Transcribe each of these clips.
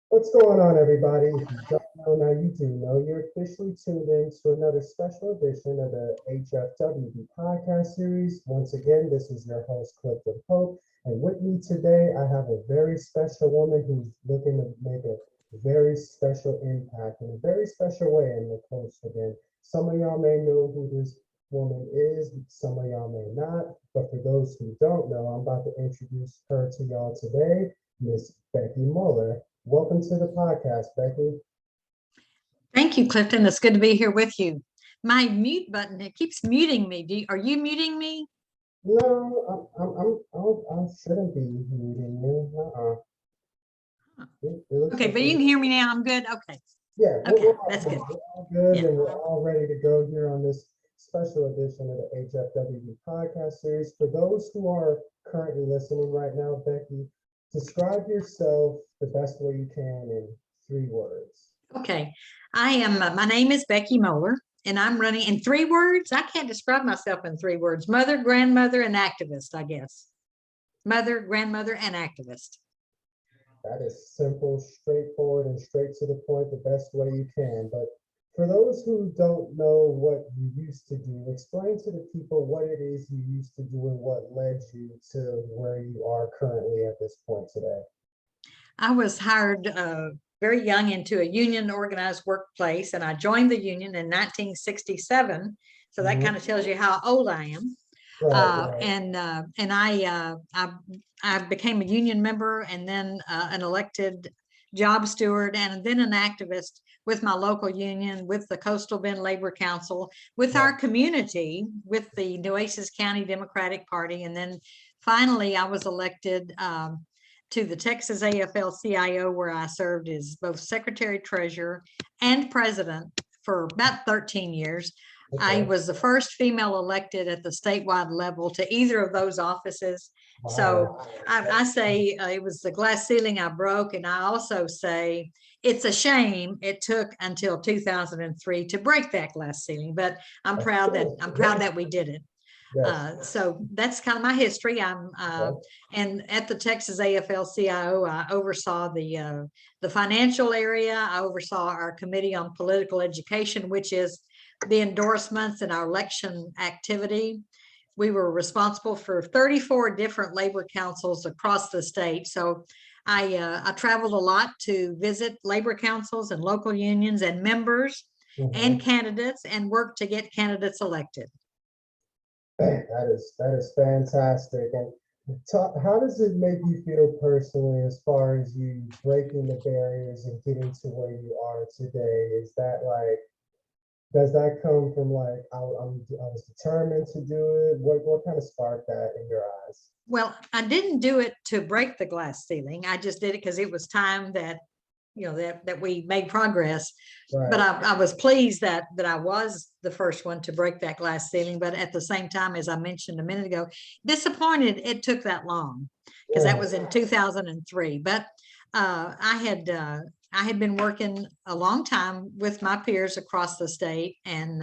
What's going on, everybody? If you don't know, now you do know. You're officially tuned in to another special edition of the Hfwb podcast series. Once again, this is your host, Clifton Pope. And with me today, I have a very special woman who's looking to make a very special impact in a very special way in the coast again. Some of y'all may know who this woman is, some of y'all may not. But for those who don't know, I'm about to introduce her to y'all today, Miss Becky Muller. Welcome to the podcast, Becky. Thank you, Clifton. It's good to be here with you. My mute button, it keeps muting me. Are you muting me? No, I shouldn't be muting you. Okay, but you can hear me now. I'm good. Okay. Yeah, Okay, that's good. We're all good, Yeah. and we're all ready to go here on this special edition of the Hfwb podcast series. For those who are currently listening right now, Becky, describe yourself the best way you can in 3 words. Okay. My name is Becky Moeller, and I'm running in 3 words. I can't describe myself in 3 words. Mother, grandmother, and activist, I guess. Mother, grandmother, and activist. That is simple, straightforward, and straight to the point, the best way you can. But for those who don't know what you used to do, explain to the people what it is you used to do and what led you to where you are currently at this point today. I was hired very young into a union organized workplace, and I joined the union in 1967. So that kind of tells you how old I am. Right. And I became a union member, and then an elected job steward, and then an activist with my local union, with the Coastal Bend Labor Council, with our community, with the Nueces County Democratic Party. And then finally, I was elected to the Texas AFL-CIO, where I served as both secretary treasurer and president for about 13 years. I was the first female elected at the statewide level to either of those offices. Wow. So I say it was the glass ceiling I broke. And I also say it's a shame it took until 2003 to break that glass ceiling, but I'm proud that we did it. Yes. So that's kind of my history. And at the Texas AFL-CIO, I oversaw the financial area. I oversaw our committee on political education, which is the endorsements and our election activity. We were responsible for 34 different labor councils across the state. So I traveled a lot to visit labor councils and local unions and members and candidates, and work to get candidates elected. That is fantastic. And how does it make you feel personally as far as you breaking the barriers and getting to where you are today? Is that like, does that come from like, I was determined to do it? What kind of sparked that in your eyes? Well, I didn't do it to break the glass ceiling. I just did it because it was time that, that we made progress. Right. But I was pleased that I was the first one to break that glass ceiling. But at the same time, as I mentioned a minute ago, disappointed it took that long, because that was in 2003. But I had been working a long time with my peers across the state, and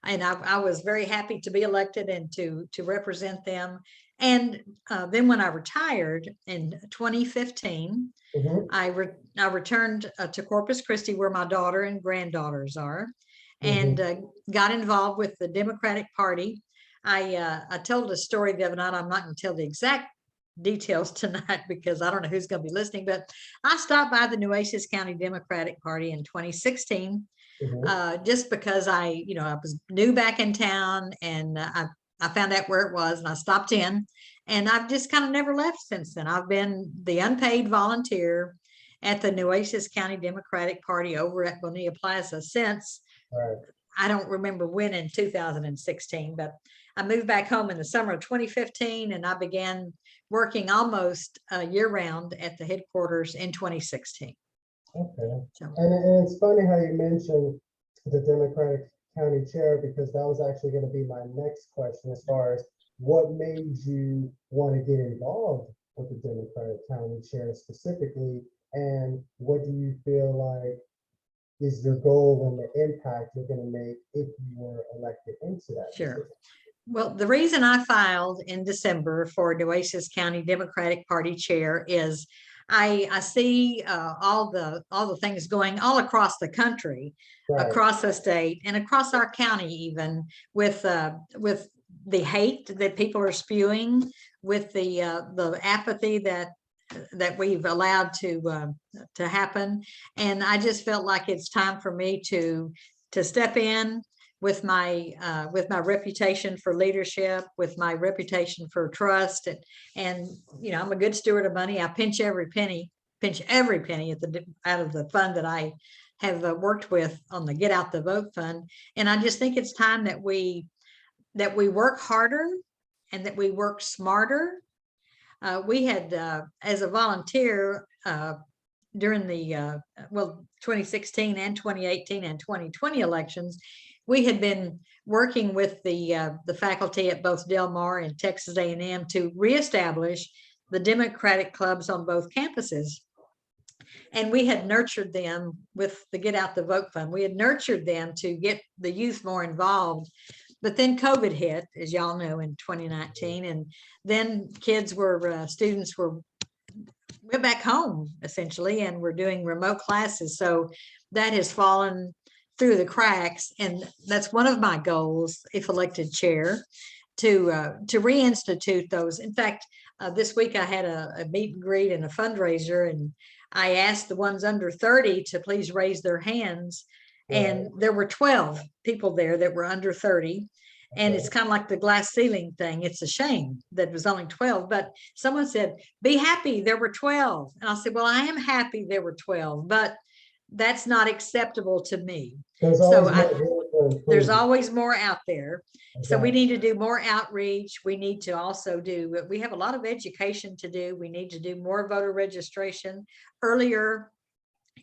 I was very happy to be elected and to represent them. And then when I retired in 2015, I returned to Corpus Christi, where my daughter and granddaughters are, and got involved with the Democratic Party. I told a story the other night. I'm not going to tell the exact details tonight because I don't know who's going to be listening, but I stopped by the Nueces County Democratic Party in 2016 just because I was new back in town, and I found out where it was, and I stopped in, and I've just kind of never left since then. I've been the unpaid volunteer at the Nueces County Democratic Party over at Bonilla Plaza since, I don't remember when in 2016, but I moved back home in the summer of 2015, and I began working almost year round at the headquarters in 2016. Okay. So, and it's funny how you mentioned the Democratic County chair, because that was actually going to be my next question, as far as what made you want to get involved with the Democratic County chair specifically, and what do you feel like is your goal and the impact you're going to make if you were elected into that position? Well, the reason I filed in December for Nueces County Democratic Party chair is I see all the things going all across the country, Right. across the state, and across our county, even with the hate that people are spewing, with the apathy that we've allowed to happen. And I just felt like it's time for me to step in with my reputation for leadership, with my reputation for trust, and I'm a good steward of money. I pinch every penny out of the fund that I have worked with on the Get Out the Vote fund. And I just think it's time that we work harder and that we work smarter. We had, as a volunteer, during the 2016 and 2018 and 2020 elections, we had been working with the faculty at both Del Mar and Texas A&M to reestablish the Democratic clubs on both campuses. And we had nurtured them with the Get Out the Vote fund. We had nurtured them to get the youth more involved. But then COVID hit, as y'all know, in 2019. And then students went back home, essentially, and we're doing remote classes. So that has fallen through the cracks. And that's one of my goals, if elected chair, to reinstitute those. In fact, this week I had a meet and greet and a fundraiser, and I asked the ones under 30 to please raise their hands. And there were 12 people there that were under 30. And it's kind of like the glass ceiling thing. It's a shame that it was only 12, but someone said, be happy there were 12. And I said, well, I am happy there were 12, but that's not acceptable to me. There's always more out there. Okay. So we need to do more outreach. We need to also we have a lot of education to do. We need to do more voter registration. Earlier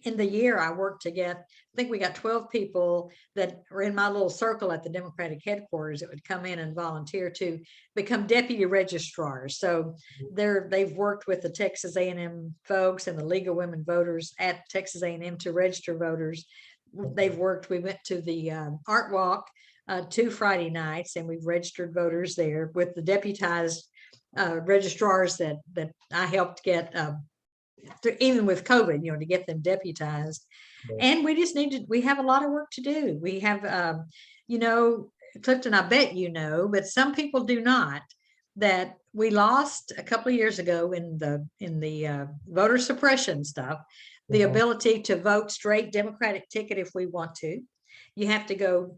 in the year, I worked to I think we got 12 people that were in my little circle at the Democratic headquarters that would come in and volunteer to become deputy registrars. So they've worked with the Texas A&M folks and the League of Women Voters at Texas A&M to register voters. We went to the Art Walk 2 Friday nights, and we've registered voters there with the deputized registrars that I helped get even with COVID, to get them deputized. Right. And we have a lot of work to do. We have, Clifton, I bet but some people do not, that we lost a couple of years ago in the voter suppression stuff, the ability to vote straight Democratic ticket if we want to. You have to go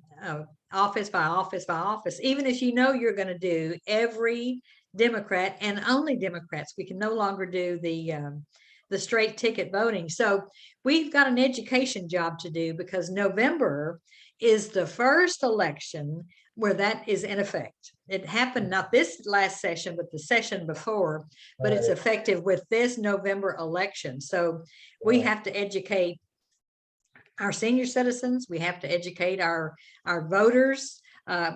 office by office by office, even if you're going to do every Democrat and only Democrats. We can no longer do the straight ticket voting. So we've got an education job to do, because November is the first election where that is in effect. It happened not this last session, but the session before, but it's effective with this November election. So we have to educate our senior citizens. We have to educate our voters.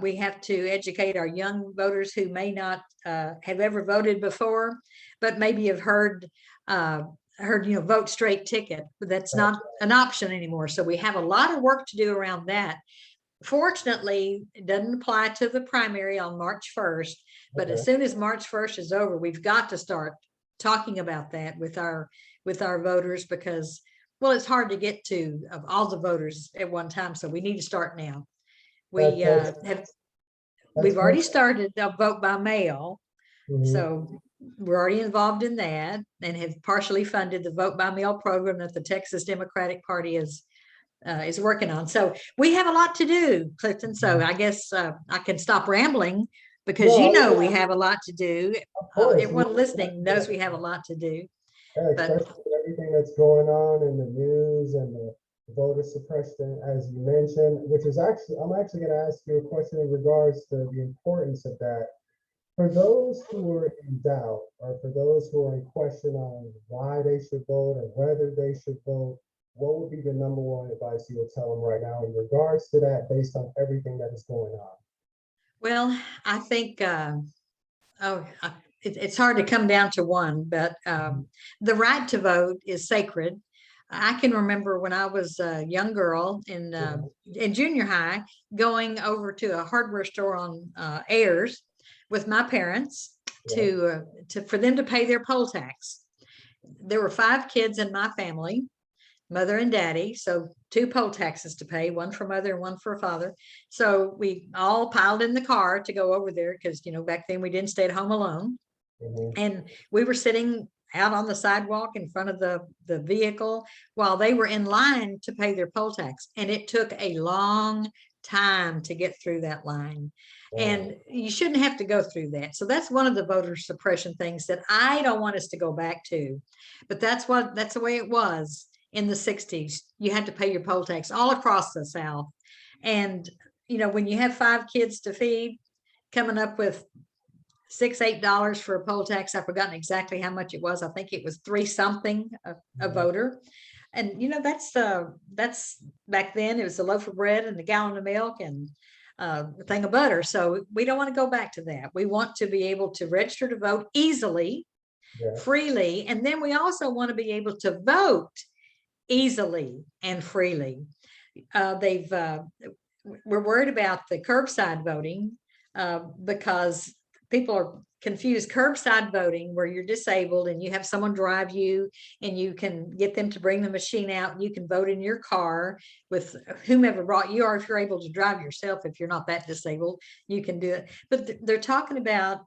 We have to educate our young voters who may not have ever voted before, but maybe have heard vote straight ticket, but that's not an option anymore. So we have a lot of work to do around that. Fortunately, it doesn't apply to the primary on March 1st, but as soon as March 1st is over, we've got to start talking about that with our voters, because, well, it's hard to get to all the voters at one time. So we need to start now. We've already started a vote by mail. Mm-hmm. So we're already involved in that, and have partially funded the vote by mail program that the Texas Democratic Party is working on. So we have a lot to do, Clifton. So I guess I can stop rambling, because we have a lot to do. Everyone listening knows we have a lot to do. Especially everything that's going on in the news and the voter suppression, as you mentioned, which is I'm actually going to ask you a question in regards to the importance of that. For those who are in doubt, or for those who are in question on why they should vote or whether they should vote, what would be the number one advice you would tell them right now in regards to that, based on everything that is going on? Well, I think it's hard to come down to one, but the right to vote is sacred. I can remember when I was a young girl in junior high, going over to a hardware store on Ayers with my parents for them to pay their poll tax. there were 5 kids in my family, mother and daddy. So 2 poll taxes to pay, one for mother and one for father. So we all piled in the car to go over there because, back then we didn't stay at home alone. And we were sitting out on the sidewalk in front of the vehicle while they were in line to pay their poll tax. And it took a long time to get through that line. And you shouldn't have to go through that. So that's one of the voter suppression things that I don't want us to go back to. But that's the way it was in the 60s. You had to pay your poll tax all across the South. And, when you have 5 kids to feed, coming up with $6-8 for a poll tax. I've forgotten exactly how much it was. I think it was 3 something a voter. And that's back then it was a loaf of bread and a gallon of milk and a thing of butter. So we don't want to go back to that. We want to be able to register to vote easily, freely. And then we also want to be able to vote easily and freely. We're worried about the curbside voting because people are confused. Curbside voting, where you're disabled and you have someone drive you and you can get them to bring the machine out and you can vote in your car with whomever brought you, or if you're able to drive yourself, if you're not that disabled, you can do it. But they're talking about,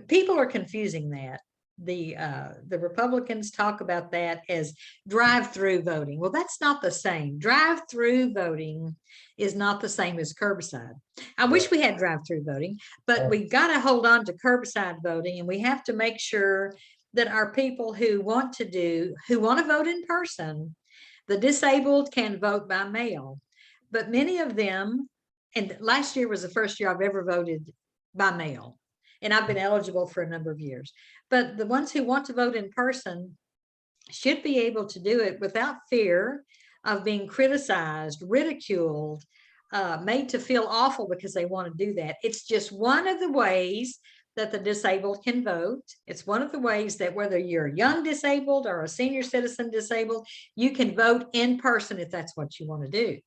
people are confusing that. The Republicans talk about that as drive-through voting. Well, that's not the same. Drive-through voting is not the same as curbside. I wish we had drive-through voting, but we got to hold on to curbside voting, and we have to make sure that our people who want to vote in person, the disabled can vote by mail. But many of them, and last year was the first year I've ever voted by mail. And I've been eligible for a number of years. But the ones who want to vote in person should be able to do it without fear of being criticized, ridiculed, made to feel awful because they want to do that. It's just one of the ways that the disabled can vote. It's one of the ways that whether you're a young disabled or a senior citizen disabled, you can vote in person if that's what you want to do.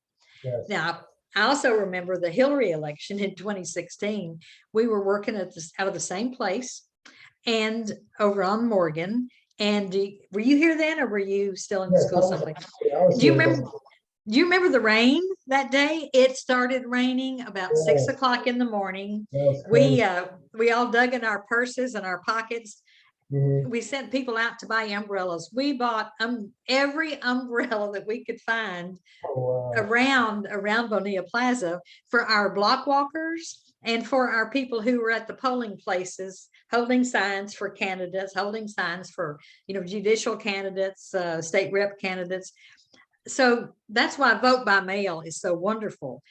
Yes. Now, I also remember the Hillary election in 2016. We were working out of the same place and over on Morgan. And were you here then, or were you still in school someplace? Do you remember the rain that day? It started raining about 6 o'clock in the morning. We all dug in our purses and our pockets. We sent people out to buy umbrellas. We bought every umbrella that we could find around Bonilla Plaza for our block walkers and for our people who were at the polling places, holding signs for candidates, holding signs for judicial candidates, state rep candidates. So that's why vote by mail is so wonderful.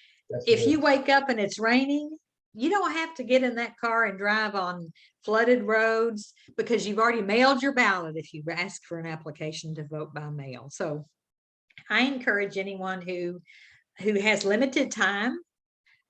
If you wake up and it's raining, you don't have to get in that car and drive on flooded roads because you've already mailed your ballot if you ask for an application to vote by mail. So I encourage anyone who has limited time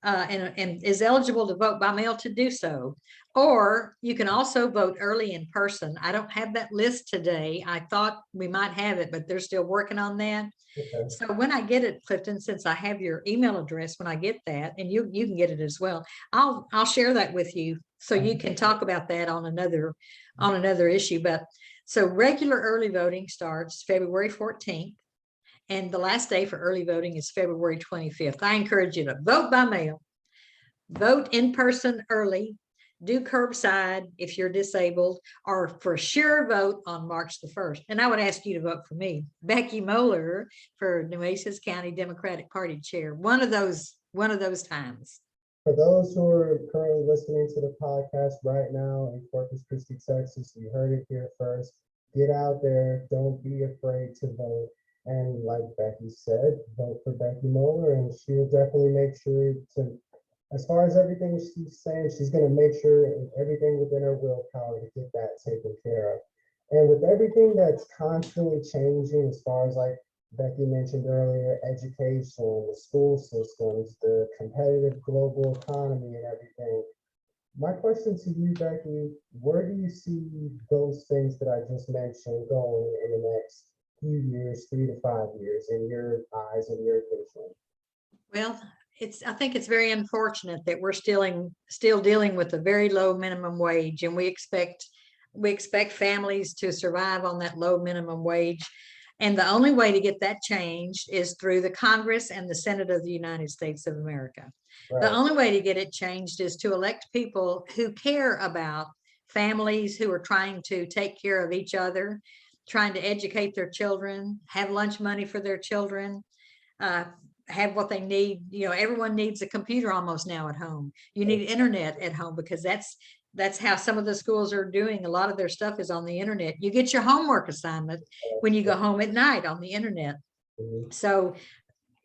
and is eligible to vote by mail to do so. Or you can also vote early in person. I don't have that list today. I thought we might have it, but they're still working on that. Okay. So when I get it, Clifton, since I have your email address, when I get that, and you can get it as well, I'll share that with you so you can talk about that on another issue. But so regular early voting starts February 14th. And the last day for early voting is February 25th. I encourage you to vote by mail, vote in person early, do curbside if you're disabled, or for sure vote on March the 1st. And I would ask you to vote for me, Becky Moeller, for Nueces County Democratic Party chair. One of those times. For those who are currently listening to the podcast right now in Corpus Christi, Texas, you heard it here first. Get out there. Don't be afraid to vote. And like Becky said, vote for Becky Moeller, and she'll definitely make sure to, as far as everything she's saying, she's going to make sure everything within her willpower to get that taken care of. And with everything that's constantly changing, as far as like Becky mentioned earlier, education, the school systems, the competitive global economy and everything, my question to you, Becky, where do you see those things that I just mentioned going in the next few years, 3 to 5 years, in your eyes and your vision? Well, I think it's very unfortunate that we're still dealing with a very low minimum wage, and we expect we expect families to survive on that low minimum wage. And the only way to get that changed is through the Congress and the Senate of the United States of America. Right. The only way to get it changed is to elect people who care about families, who are trying to take care of each other, trying to educate their children, have lunch money for their children, have what they need. You know, everyone needs a computer almost now at home. You need internet at home, because that's how some of the schools are doing. A lot of their stuff is on the internet. You get your homework assignment when you go home at night on the internet. Mhm. So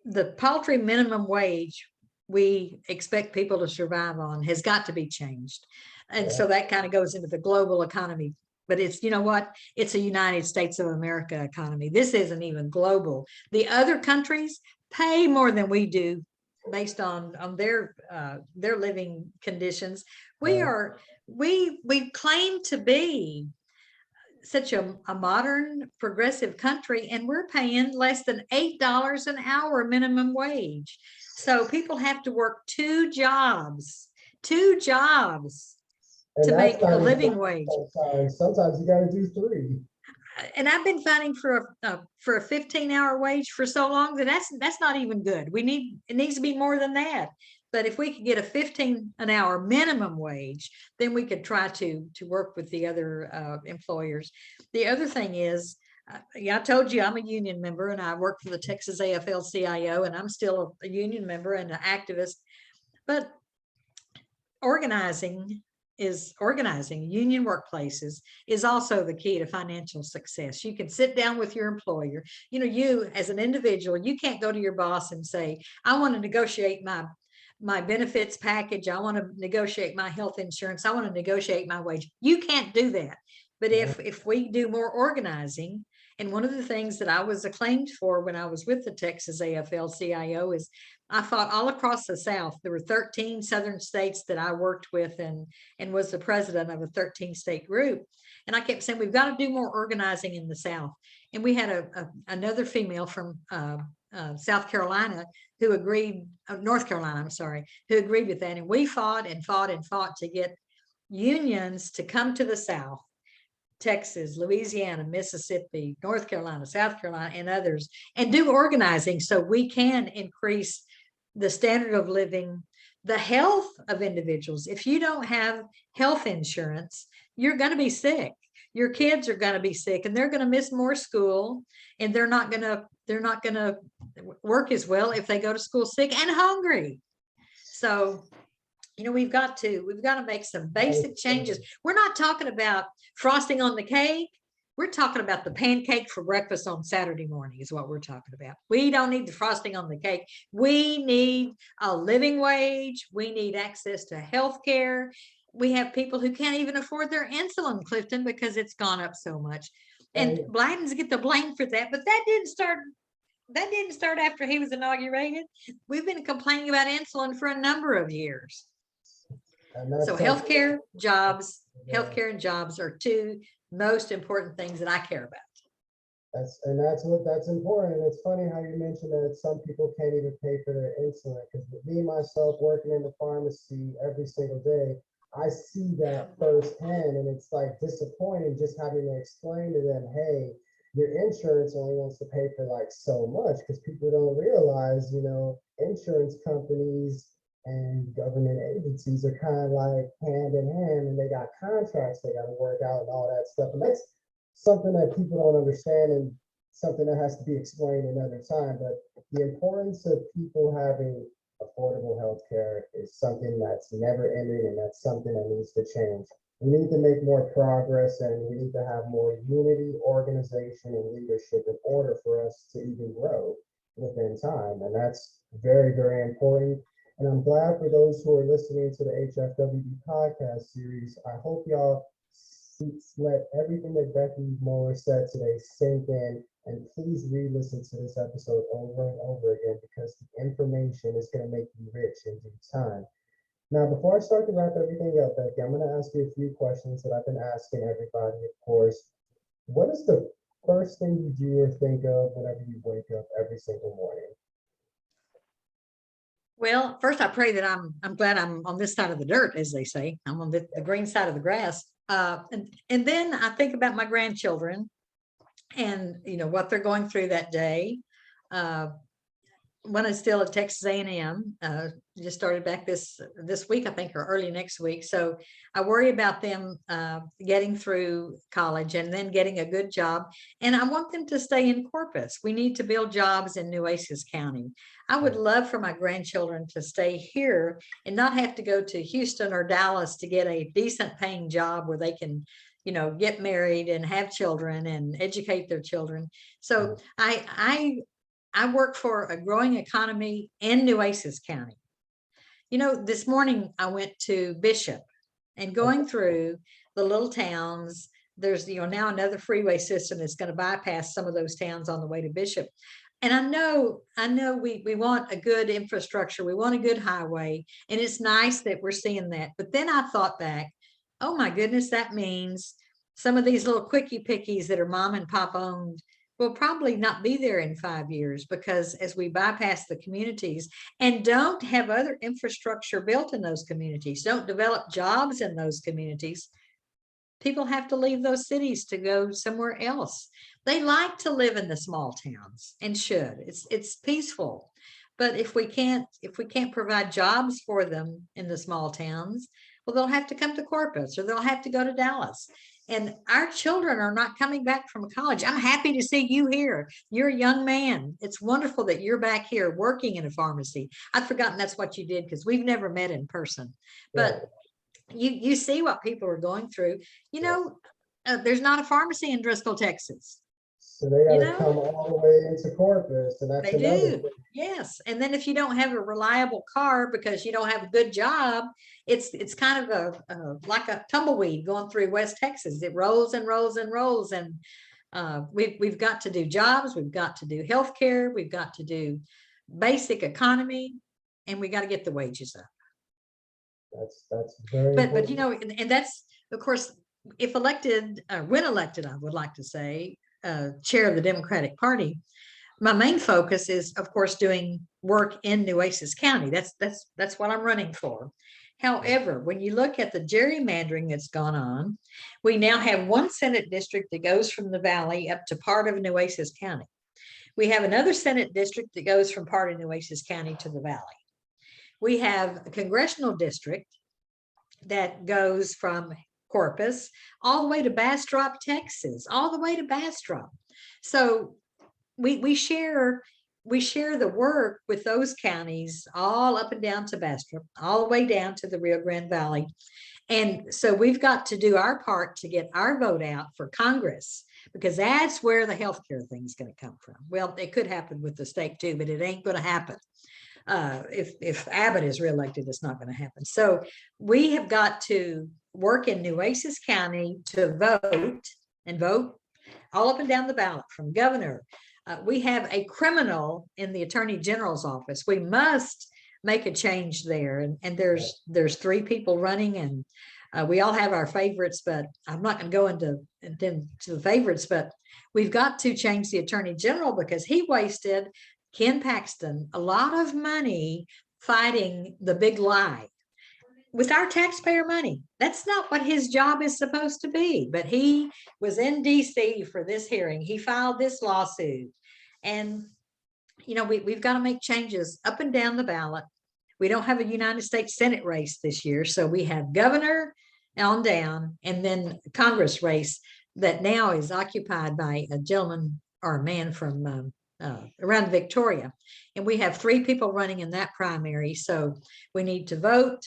the paltry minimum wage we expect people to survive on has got to be changed. And Yeah. so that kind of goes into the global economy. But it's, you know what? It's a United States of America economy. This isn't even global. The other countries pay more than we do based on their living conditions. We Right. are we claim to be such a modern progressive country, and we're paying less than $8 an hour minimum wage. So people have to work two jobs And to that's make a not living enough wage. sometimes. Sometimes you got to do 3. And I've been fighting for a 15-hour wage for so long that that's not even good. It needs to be more than that. But if we could get a 15 an hour minimum wage, then we could try to work with the other employers. The other thing is, yeah, I told you I'm a union member, and I work for the Texas AFL-CIO, and I'm still a union member and an activist. But organizing union workplaces is also the key to financial success. You can sit down with your employer. You know, you as an individual, you can't go to your boss and say, I want to negotiate my benefits package. I want to negotiate my health insurance. I want to negotiate my wage. You can't do that. But if we do more organizing, and one of the things that I was acclaimed for when I was with the Texas AFL-CIO is I fought all across the South. There were 13 Southern states that I worked with, and was the president of a 13-state group. And I kept saying, we've got to do more organizing in the South. And we had another female from South Carolina who agreed, North Carolina, I'm sorry, who agreed with that. And we fought and fought and fought to get unions to come to the South. Texas, Louisiana, Mississippi, North Carolina, South Carolina, and others, and do organizing so we can increase the standard of living, the health of individuals. If you don't have health insurance, you're going to be sick. Your kids are going to be sick, and they're going to miss more school, and they're not going to work as well if they go to school sick and hungry. So, you know, we've got to make some basic changes. We're not talking about frosting on the cake. We're talking about the pancake for breakfast on Saturday morning is what we're talking about. We don't need the frosting on the cake. We need a living wage. We need access to health care. We have people who can't even afford their insulin, Clifton, because it's gone up so much. And Biden's get the blame for that, but that didn't start after he was inaugurated. We've been complaining about insulin for a number of years. So healthcare and jobs are two most important things that I care about. That's important. And it's funny how you mentioned that some people can't even pay for their insulin, because me myself working in the pharmacy every single day, I see that firsthand, and it's like disappointing just having to explain to them, hey, your insurance only wants to pay for like so much, because people don't realize, you know, insurance companies and government agencies are kind of like hand in hand, and they got contracts they got to work out and all that stuff. And that's something that people don't understand, and something that has to be explained another time. But the importance of people having affordable health care is something that's never ending, and that's something that needs to change. We need to make more progress, and we need to have more unity, organization, and leadership in order for us to even grow within time. And that's very, very important. And I'm glad for those who are listening to the Hfwb podcast series. I hope y'all let everything that Becky Moeller said today sink in, and please re-listen to this episode over and over again, because the information is going to make you rich in due time. Now, before I start to wrap everything up, Becky, I'm going to ask you a few questions that I've been asking everybody, of course. What is the first thing you do or think of whenever you wake up every single morning? Well, first I pray that I'm glad I'm on this side of the dirt, as they say. I'm on the green side of the grass. And then I think about my grandchildren and, what they're going through that day. One is still at Texas A&M, just started back this week, I think, or early next week. So I worry about them getting through college and then getting a good job. And I want them to stay in Corpus. We need to build jobs in Nueces County. I would love for my grandchildren to stay here and not have to go to Houston or Dallas to get a decent paying job where they can, get married and have children and educate their children. So I work for a growing economy in Nueces County. This morning I went to Bishop and going through the little towns. There's, now another freeway system that's going to bypass some of those towns on the way to Bishop. And I know we want a good infrastructure. We want a good highway. And it's nice that we're seeing that. But then I thought back, oh my goodness, that means some of these little quickie pickies that are mom and pop owned will probably not be there in 5 years, because as we bypass the communities and don't have other infrastructure built in those communities, don't develop jobs in those communities, people have to leave those cities to go somewhere else. They like to live in the small towns and should. It's peaceful. But if we can't provide jobs for them in the small towns, well, they'll have to come to Corpus or they'll have to go to Dallas. And our children are not coming back from college. I'm happy to see you here. You're a young man. It's wonderful that you're back here working in a pharmacy. I'd forgotten that's what you did because we've never met in person. But you see what people are going through. There's not a pharmacy in Driscoll, Texas. So they got to come all the way into Corpus, and that's another thing. Yes. And then if you don't have a reliable car because you don't have a good job, it's kind of like a tumbleweed going through West Texas. It rolls and rolls and rolls. And we've got to do jobs. We've got to do healthcare. We've got to do basic economy, and we got to get the wages up. That's very important. But and that's, of course, if elected, when elected, I would like to say, chair of the Democratic Party, my main focus is, of course, doing work in Nueces County. That's what I'm running for. However, when you look at the gerrymandering that's gone on, we now have one Senate district that goes from the valley up to part of Nueces County. We have another Senate district that goes from part of Nueces County to the valley. We have a congressional district that goes from Corpus all the way to Bastrop, Texas, all the way to Bastrop. So we share the work with those counties all up and down to Bastrop, all the way down to the Rio Grande Valley. And so we've got to do our part to get our vote out for Congress, because that's where the healthcare thing is going to come from. Well, it could happen with the state too, but it ain't going to happen. If Abbott is reelected, it's not going to happen. So we have got to work in Nueces County to vote all up and down the ballot from governor. We have a criminal in the Attorney General's office. We must make a change there. And there's 3 people running, and we all have our favorites, but I'm not going to go into the favorites, but we've got to change the Attorney General because he wasted, Ken Paxton, a lot of money fighting the big lie with our taxpayer money. That's not what his job is supposed to be. But he was in DC for this hearing. He filed this lawsuit. And, we've got to make changes up and down the ballot. We don't have a United States Senate race this year. So we have governor on down, and then Congress race that now is occupied by a gentleman or a man from around Victoria. And we have 3 people running in that primary. So we need to vote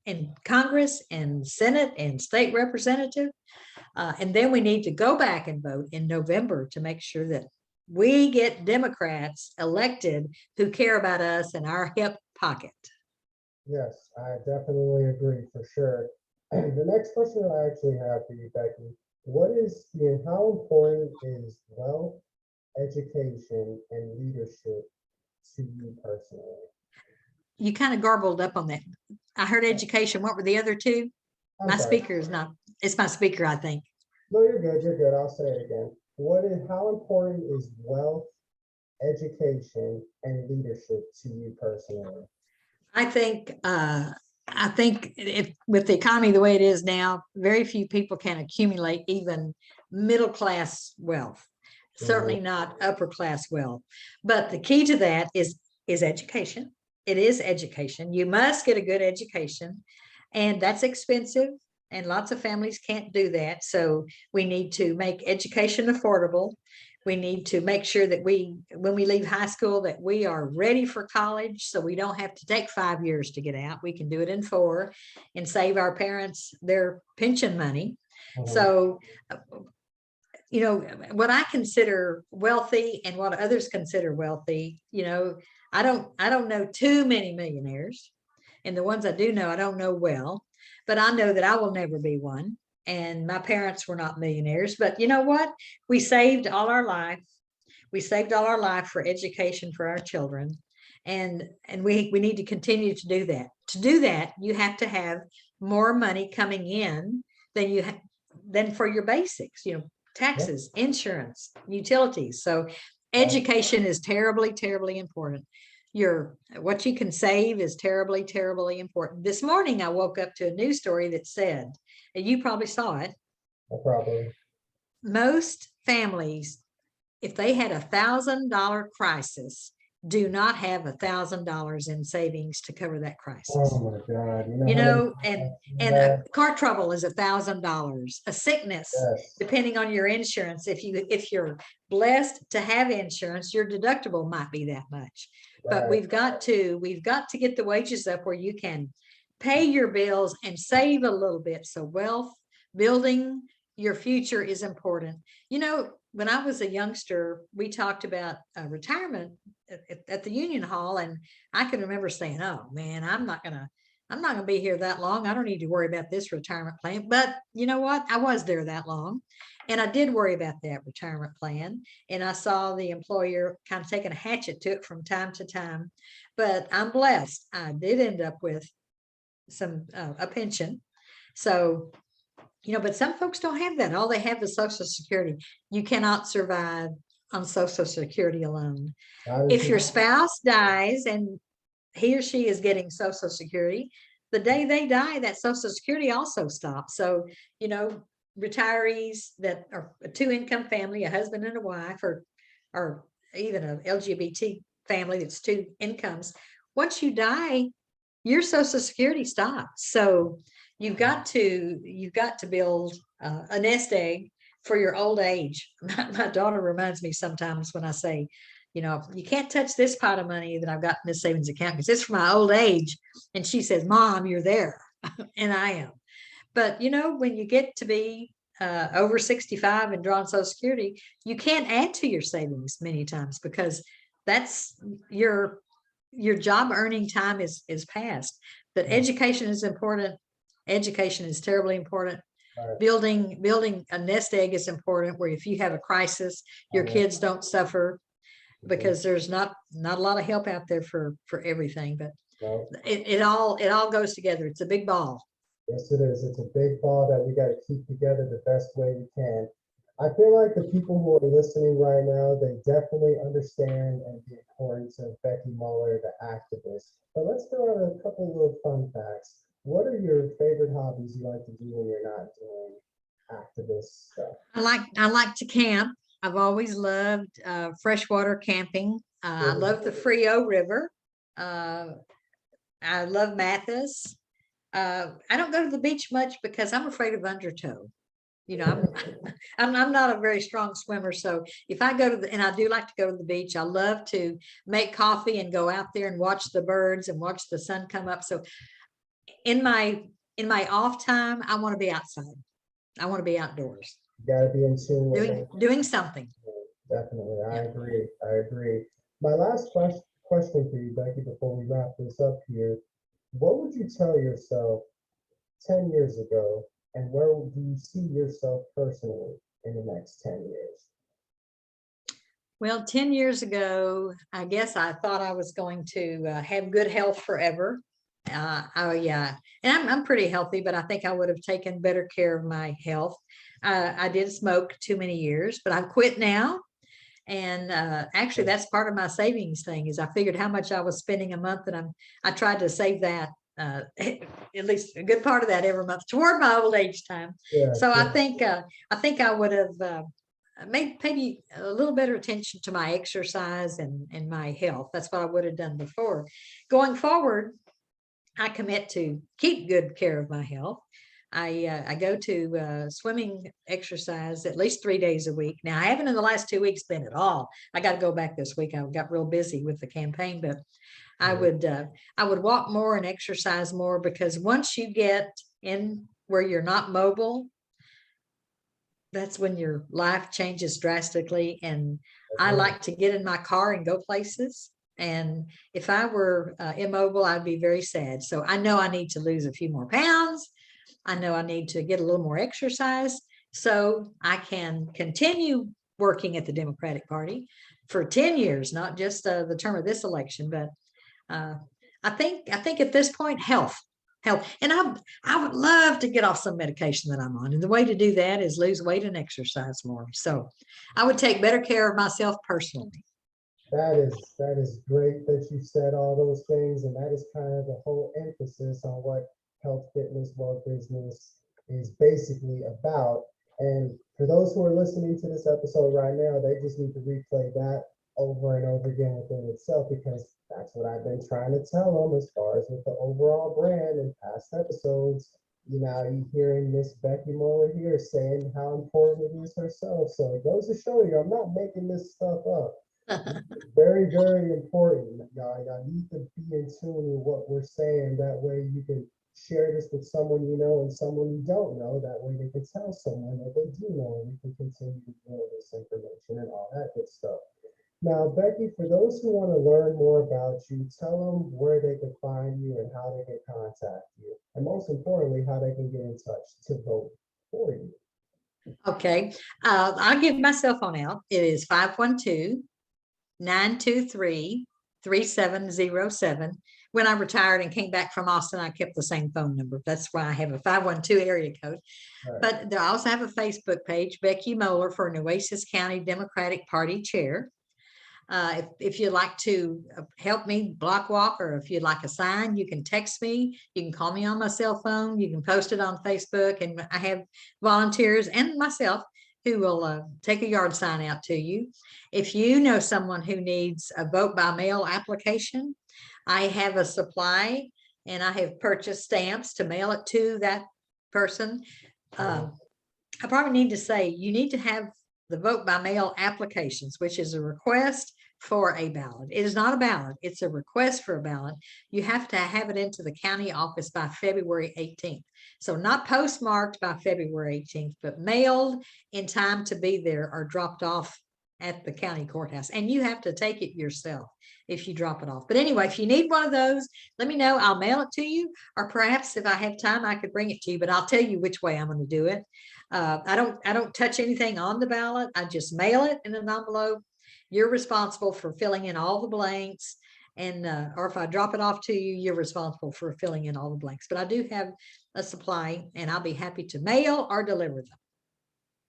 in Congress and Senate and state representative. And then we need to go back and vote in November to make sure that we get Democrats elected who care about us and our hip pocket. Yes, I definitely agree for sure. The next question I actually have for you, Becky, how important is wealth, education, and leadership to you personally? You kind of garbled up on that. I heard education. What were the other 2? My speaker is not, it's my speaker, I think. No, you're good. I'll say it again. How important is wealth, education, and leadership to you personally? I think I think with the economy the way it is now, very few people can accumulate even middle class wealth, certainly not upper class wealth. But the key to that is education. It is education. You must get a good education, and that's expensive. And lots of families can't do that. So we need to make education affordable. We need to make sure that when we leave high school, that we are ready for college, so we don't have to take 5 years to get out. We can do it in 4 and save our parents their pension money. So, what I consider wealthy and what others consider wealthy, I don't know too many millionaires, and the ones I do know, I don't know well, but I know that I will never be one. And my parents were not millionaires, but you know what? We saved all our life. We saved all our life for education for our children. And we need to continue to do that. To do that, you have to have more money coming in than for your basics, taxes, insurance, utilities. So education is terribly, terribly important. What you can save is terribly, terribly important. This morning, I woke up to a news story that said, and you probably saw it. Probably. Most families, if they had $1,000 crisis, do not have $1,000 in savings to cover that crisis. Oh my God! And a car trouble is $1,000. A sickness, yes, depending on your insurance. If you're blessed to have insurance, your deductible might be that much. Right. But we've got to get the wages up where you can pay your bills and save a little bit. So wealth building your future is important. When I was a youngster, we talked about retirement at the Union Hall, and I can remember saying, "Oh man, I'm not gonna be here that long. I don't need to worry about this retirement plan." But you know what? I was there that long, and I did worry about that retirement plan. And I saw the employer kind of taking a hatchet to it from time to time. But I'm blessed. I did end up with a pension. So. But some folks don't have that. All they have is Social Security. You cannot survive on Social Security alone. If your spouse dies and he or she is getting Social Security, the day they die, that Social Security also stops. So, retirees that are a 2-income family, a husband and a wife, or even an LGBT family that's 2 incomes, once you die, your Social Security stops. So you've got to build a nest egg for your old age. My daughter reminds me sometimes when I say, you can't touch this pot of money that I've got in this savings account because it's for my old age. And she says, "Mom, you're there." And I am. But, when you get to be over 65 and draw on Social Security, you can't add to your savings many times because that's your job earning time is past. But education is important. Education is terribly important. Right. Building a nest egg is important, where if you have a crisis, your kids don't suffer, because there's not a lot of help out there for everything. But it all goes together. It's a big ball. Yes, it is. It's a big ball that we got to keep together the best way we can. I feel like the people who are listening right now, they definitely understand the importance of Becky Muller, the activist. But let's throw out a couple of little fun facts. What are your favorite hobbies you like to do when you're not doing activist stuff? I like to camp. I've always loved freshwater camping. I love the Frio River. I love Mathis. I don't go to the beach much because I'm afraid of undertow. I'm not a very strong swimmer. So if I go and I do like to go to the beach, I love to make coffee and go out there and watch the birds and watch the sun come up. So in my off time, I want to be outside. I want to be outdoors. You got to be in tune. Doing something. Definitely. I agree. My last question for you, Becky, before we wrap this up here. What would you tell yourself 10 years ago, and where do you see yourself personally in the next 10 years? Well, 10 years ago, I guess I thought I was going to have good health forever. And I'm pretty healthy, but I think I would have taken better care of my health. I did smoke too many years, but I've quit now. And actually, that's part of my savings thing, is I figured how much I was spending a month, and I tried to save that at least a good part of that every month toward my old age time. Yeah, So yeah. I think I would have made maybe a little better attention to my exercise and my health. That's what I would have done before. Going forward, I commit to keep good care of my health. I go to swimming exercise at least 3 days a week. Now I haven't in the last 2 weeks been at all. I got to go back this week. I got real busy with the campaign, but I would walk more and exercise more, because once you get in where you're not mobile, that's when your life changes drastically. And I like to get in my car and go places. And if I were immobile, I'd be very sad. So I know I need to lose a few more pounds. I know I need to get a little more exercise so I can continue working at the Democratic Party for 10 years, not just the term of this election. But I think at this point, health. And I would love to get off some medication that I'm on. And the way to do that is lose weight and exercise more. So I would take better care of myself personally. That is great that you said all those things, and that is kind of the whole emphasis on what health, fitness, well business is basically about. And for those who are listening to this episode right now, they just need to replay that over and over again within itself, because that's what I've been trying to tell them as far as with the overall brand in past episodes. You know, you hearing Miss Becky Moeller here saying how important it is herself. So it goes to show you, I'm not making this stuff up. Very, very important, y'all. Y'all need to be in tune with what we're saying. That way you can share this with someone you know and someone you don't know. That way they can tell someone that they do know, and we can continue to grow this information and all that good stuff. Now, Becky, for those who want to learn more about you, tell them where they can find you and how they can contact you. And most importantly, how they can get in touch to vote for you. Okay. I'll give my cell phone out. It is 512-923-3707. When I retired and came back from Austin, I kept the same phone number. That's why I have a 512 area code. Right. But I also have a Facebook page, Becky Moeller, for Nueces County Democratic Party Chair. If you'd like to help me block walk, or if you'd like a sign, you can text me. You can call me on my cell phone. You can post it on Facebook. And I have volunteers and myself who will take a yard sign out to you. If you know someone who needs a vote by mail application, I have a supply, and I have purchased stamps to mail it to that person. I probably need to say you need to have the vote by mail applications, which is a request for a ballot. It is not a ballot. It's a request for a ballot. You have to have it into the county office by February 18th. So not postmarked by February 18th, but mailed in time to be there, or dropped off at the county courthouse. And you have to take it yourself if you drop it off. But anyway, if you need one of those, let me know. I'll mail it to you, or perhaps if I have time, I could bring it to you, but I'll tell you which way I'm going to do it. I don't touch anything on the ballot. I just mail it in an envelope. You're responsible for filling in all the blanks, and or if I drop it off to you, you're responsible for filling in all the blanks. But I do have a supply, and I'll be happy to mail or deliver them.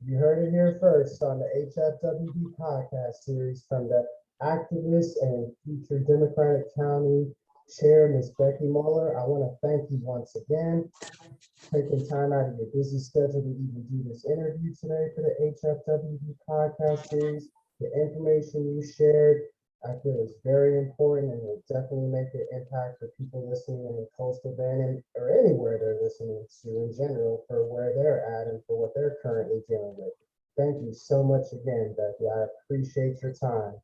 You heard it here first on the HFWB podcast series from the activist and future Democratic County Chair, Ms. Becky Moeller. I want to thank you once again for taking time out of your busy schedule to even do this interview today for the HFWB podcast series. The information you shared, I feel, is very important, and will definitely make an impact for people listening in the coastal band or anywhere they're listening to in general, for where they're at and for what they're currently dealing with. Thank you so much again, Becky. I appreciate your time.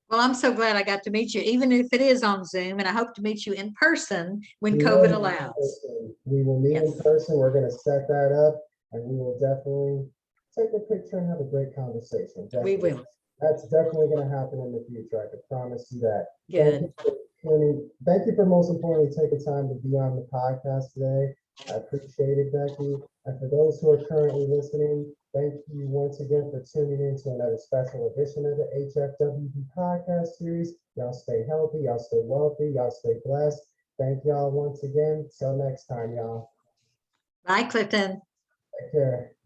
Well, I'm so glad I got to meet you, even if it is on Zoom, and I hope to meet you in person when COVID allows. We will meet in Yes. person. We're going to set that up, and we will definitely take a picture and have a great conversation. Definitely. We will. That's definitely going to happen in the future. I can promise you that. Good. Thank you for most importantly taking time to be on the podcast today. I appreciate it, Becky. And for those who are currently listening, thank you once again for tuning in to another special edition of the HFWB podcast series. Y'all stay healthy, y'all stay wealthy, y'all stay blessed. Thank y'all once again. Till next time, y'all. Bye, Clifton. Take care.